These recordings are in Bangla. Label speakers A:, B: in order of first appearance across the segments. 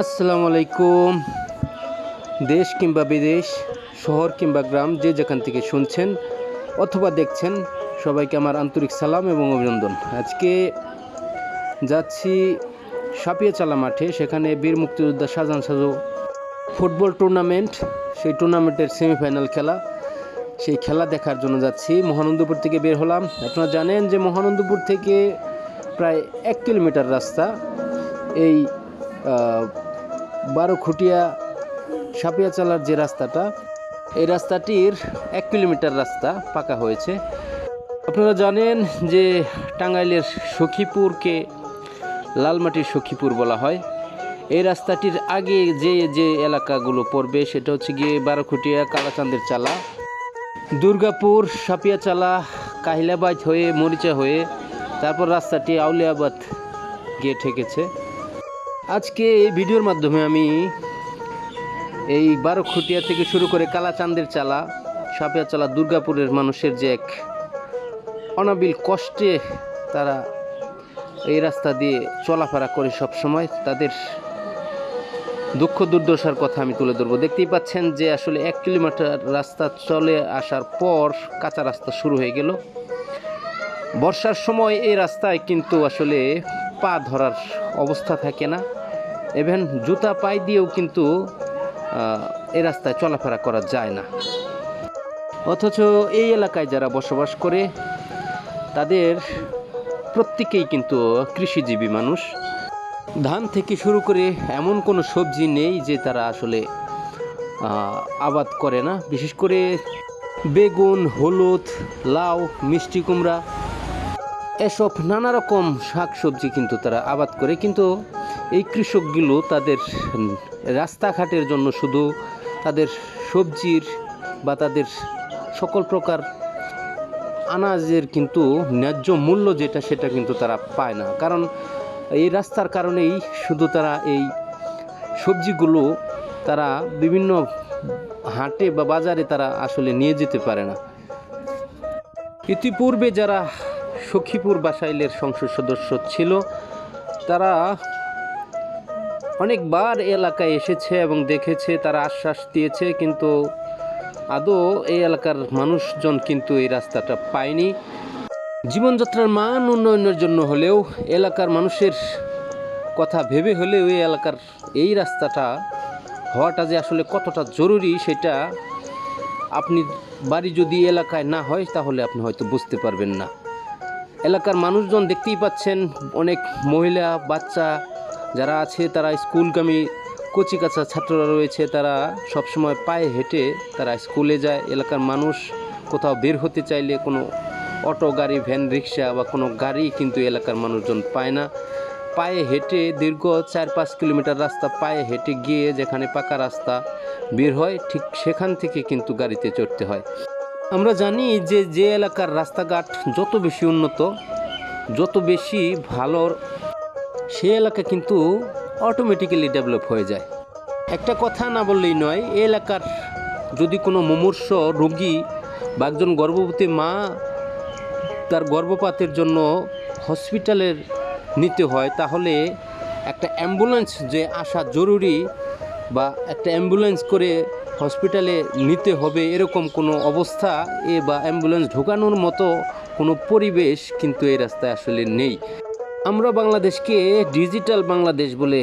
A: আসসালামু আলাইকুম। দেশ কিংবা বিদেশ, শহর কিংবা গ্রাম, যে যেখান থেকে শুনছেন অথবা দেখছেন, সবাইকে আমার আন্তরিক সালাম এবং অভিনন্দন। আজকে যাচ্ছি সাপিয়াচালা মাঠে। সেখানে বীর মুক্তিযোদ্ধা শাহজাহান সাজু ফুটবল টুর্নামেন্ট, সেই টুর্নামেন্টের সেমিফাইনাল খেলা, সেই খেলা দেখার জন্য যাচ্ছি। মহানন্দপুর থেকে বের হলাম। আপনারা জানেন যে মহানন্দপুর থেকে প্রায় 1 কিলোমিটার রাস্তা এই 12 খুটিয়া সাপিয়াচালার যে রাস্তাটা, এই রাস্তাটির 1 কিলোমিটার রাস্তা পাকা হয়েছে। আপনারা জানেন যে টাঙ্গাইলের সখীপুরকে লালমাটির সখীপুর বলা হয়। এই রাস্তাটির আগে যে এলাকাগুলো পড়বে সেটা হচ্ছে গিয়ে 12 খুটিয়া, কালাচাঁদের চালা, দুর্গাপুর, সাপিয়াচালা, কাহিলাবাদ হয়ে মরিচা হয়ে তারপর রাস্তাটি আউলিয়াবাদ গিয়ে ঠেকেছে। আজকে এই ভিডিওর মাধ্যমে আমি এই 12 খুটিয়া থেকে শুরু করে কালাচাঁদের চালা, সাপিয়াচালা, দুর্গাপুরের মানুষের যে এক অনাবিল কষ্টে তারা এই রাস্তা দিয়ে চলাফেরা করে সব সময়, তাদের দুঃখ দুর্দশার কথা আমি তুলে ধরবো। দেখতেই পাচ্ছেন যে আসলে 1 কিলোমিটার রাস্তা চলে আসার পর কাঁচা রাস্তা শুরু হয়ে গেল। বর্ষার সময় এই রাস্তায় কিন্তু আসলে পা ধরার অবস্থা থাকে না, ইভেন জুতা পায়ে দিয়েও কিন্তু এই রাস্তায় চলাফেরা করা যায় না। অথচ এই এলাকায় যারা বসবাস করে তাদের প্রত্যেকেই কিন্তু কৃষিজীবী মানুষ। ধান থেকে শুরু করে এমন কোনো সবজি নেই যে তারা আসলে আবাদ করে না। বিশেষ করে বেগুন, হলুদ, লাউ, মিষ্টি কুমড়া, এসব নানা রকম শাক সবজি কিন্তু তারা আবাদ করে। কিন্তু এই কৃষকগুলো তাদের রাস্তাঘাটের জন্য শুধু তাদের সবজির বা তাদের সকল প্রকার আনাজের কিন্তু ন্যায্য মূল্য যেটা, সেটা কিন্তু তারা পায় না। কারণ এই রাস্তার কারণেই শুধু তারা এই সবজিগুলো তারা বিভিন্ন হাটে বা বাজারে তারা আসলে নিয়ে যেতে পারে না। ইতিপূর্বে যারা সখীপুর বাসাইলের সংসদ সদস্য ছিল তারা অনেকবার এলাকায় এসেছে এবং দেখেছে, তারা আশ্বাস দিয়েছে, কিন্তু আদৌ এই এলাকার মানুষজন কিন্তু এই রাস্তাটা পায়নি। জীবনযাত্রার মান উন্নয়নের জন্য হলেও, এলাকার মানুষের কথা ভেবে হলেও এই এলাকার এই রাস্তাটা হওয়াটা যে আসলে কতটা জরুরি সেটা আপনি বাড়ি যদি এলাকায় না হয় তাহলে আপনি হয়তো বুঝতে পারবেন না। এলাকার মানুষজন দেখতেই পাচ্ছেন, অনেক মহিলা, বাচ্চা যারা আছে তারা স্কুলগামী কচিকাঁচা ছাত্ররা রয়েছে, তারা সবসময় পায়ে হেঁটে তারা স্কুলে যায়। এলাকার মানুষ কোথাও বের হতে চাইলে কোনো অটো গাড়ি, ভ্যান, রিক্সা বা কোনো গাড়ি কিন্তু এলাকার মানুষজন পায় না। পায়ে হেঁটে দীর্ঘ 4-5 কিলোমিটার রাস্তা পায়ে হেঁটে গিয়ে যেখানে পাকা রাস্তা বের হয়, ঠিক সেখান থেকে কিন্তু গাড়িতে চড়তে হয়। আমরা জানি যে এলাকার রাস্তাঘাট যত বেশি উন্নত, যত বেশি ভালো, সে এলাকা কিন্তু অটোমেটিক্যালি ডেভেলপ হয়ে যায়। একটা কথা না বললেই নয়, এই এলাকার যদি কোনো মুমূর্ষ রোগী বা একজন গর্ভবতী মা তার গর্ভপাতের জন্য হসপিটালের নিতে হয়, তাহলে একটা অ্যাম্বুলেন্স যে আসা জরুরি বা একটা অ্যাম্বুলেন্স করে হসপিটালে নিতে হবে, এরকম কোনো অবস্থা বা অ্যাম্বুলেন্স ঢোকানোর মতো কোনো পরিবেশ কিন্তু এই রাস্তায় আসলে নেই। আমরা বাংলাদেশকে ডিজিটাল বাংলাদেশ বলে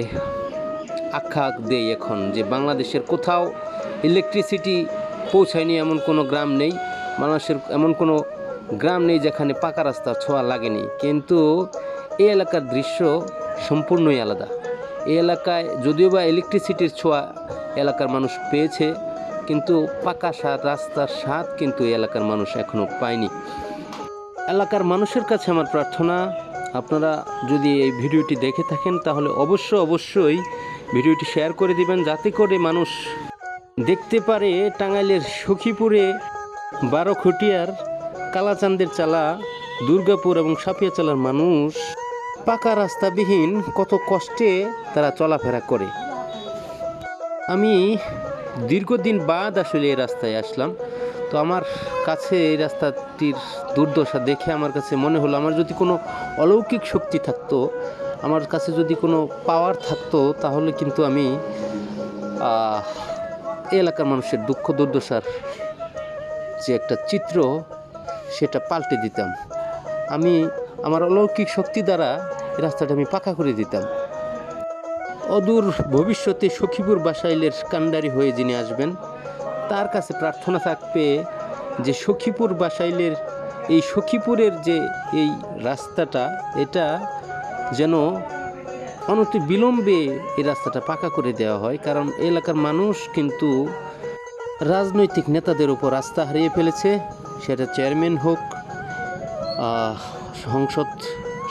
A: আখ্যা দেই এখন, যে বাংলাদেশের কোথাও ইলেকট্রিসিটি পৌঁছায়নি এমন কোনো গ্রাম নেই, বাংলাদেশের এমন কোনো গ্রাম নেই যেখানে পাকা রাস্তা ছোঁয়া লাগেনি। কিন্তু এই এলাকার দৃশ্য সম্পূর্ণই আলাদা। এই এলাকায় যদিও বা ইলেকট্রিসিটির ছোঁয়া এলাকার মানুষ পেয়েছে, কিন্তু পাকা রাস্তার স্বাদ কিন্তু এই এলাকার মানুষ এখনও পায়নি। এলাকার মানুষের কাছে আমার প্রার্থনা, আপনারা যদি এই ভিডিওটি দেখে থাকেন তাহলে অবশ্যই ভিডিওটি শেয়ার করে দিবেন, যাতে করে মানুষ দেখতে পারে টাঙ্গাইলের সখীপুরে 12 খুটিয়ার, কালাচাঁদের চালা, দুর্গাপুর এবং সাপিয়াচালার মানুষ পাকা রাস্তাবিহীন কত কষ্টে তারা চলাফেরা করে। আমি দীর্ঘদিন বাদ আসলে এই রাস্তায় আসলাম, তো আমার কাছে এই রাস্তাটির দুর্দশা দেখে আমার কাছে মনে হলো, আমার যদি কোনো অলৌকিক শক্তি থাকতো আমার কাছে যদি কোনো পাওয়ার থাকতো তাহলে কিন্তু আমি এই এলাকার মানুষের দুঃখ দুর্দশার যে একটা চিত্র সেটা পাল্টে দিতাম। আমি আমার অলৌকিক শক্তি দ্বারা এই রাস্তাটা আমি পাকা করে দিতাম। অদূর ভবিষ্যতে সখীপুর বাসাইলের কান্ডারি হয়ে যিনি আসবেন তার কাছে প্রার্থনা থাকবে যে সখীপুর বাসাইলের এই সখীপুরের যে এই রাস্তাটা এটা যেন অনতি বিলম্বে এই রাস্তাটা পাকা করে দেওয়া হয়। কারণ এই এলাকার মানুষ কিন্তু রাজনৈতিক নেতাদের উপর আস্থা হারিয়ে ফেলেছে, সেটা চেয়ারম্যান হোক, সংসদ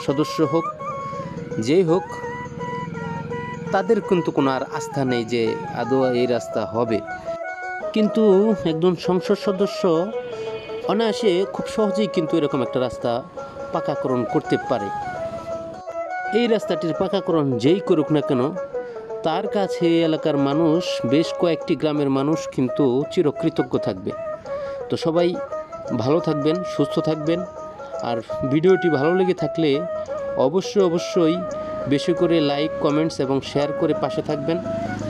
A: সদস্য হোক, যেই হোক, তাদের কিন্তু কোনো আর আস্থা নেই যে আদৌ এই রাস্তা হবে। কিন্তু একজন সংসদ সদস্য অনায়াসে খুব সহজেই কিন্তু এরকম একটা রাস্তা পাকাকরণ করতে পারে। এই রাস্তাটির পাকাকরণ যেই করুক না কেন তার কাছে এলাকার মানুষ, বেশ কয়েকটি গ্রামের মানুষ কিন্তু চিরকৃতজ্ঞ থাকবে। তো সবাই ভালো থাকবেন, সুস্থ থাকবেন। আর ভিডিওটি ভালো লেগে থাকলে অবশ্যই বেশি করে লাইক, কমেন্টস এবং শেয়ার করে পাশে থাকবেন।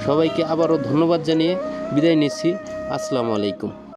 A: সবাইকে আবারও ধন্যবাদ জানিয়ে বিদায় নিচ্ছি। আসসালামু আলাইকুম।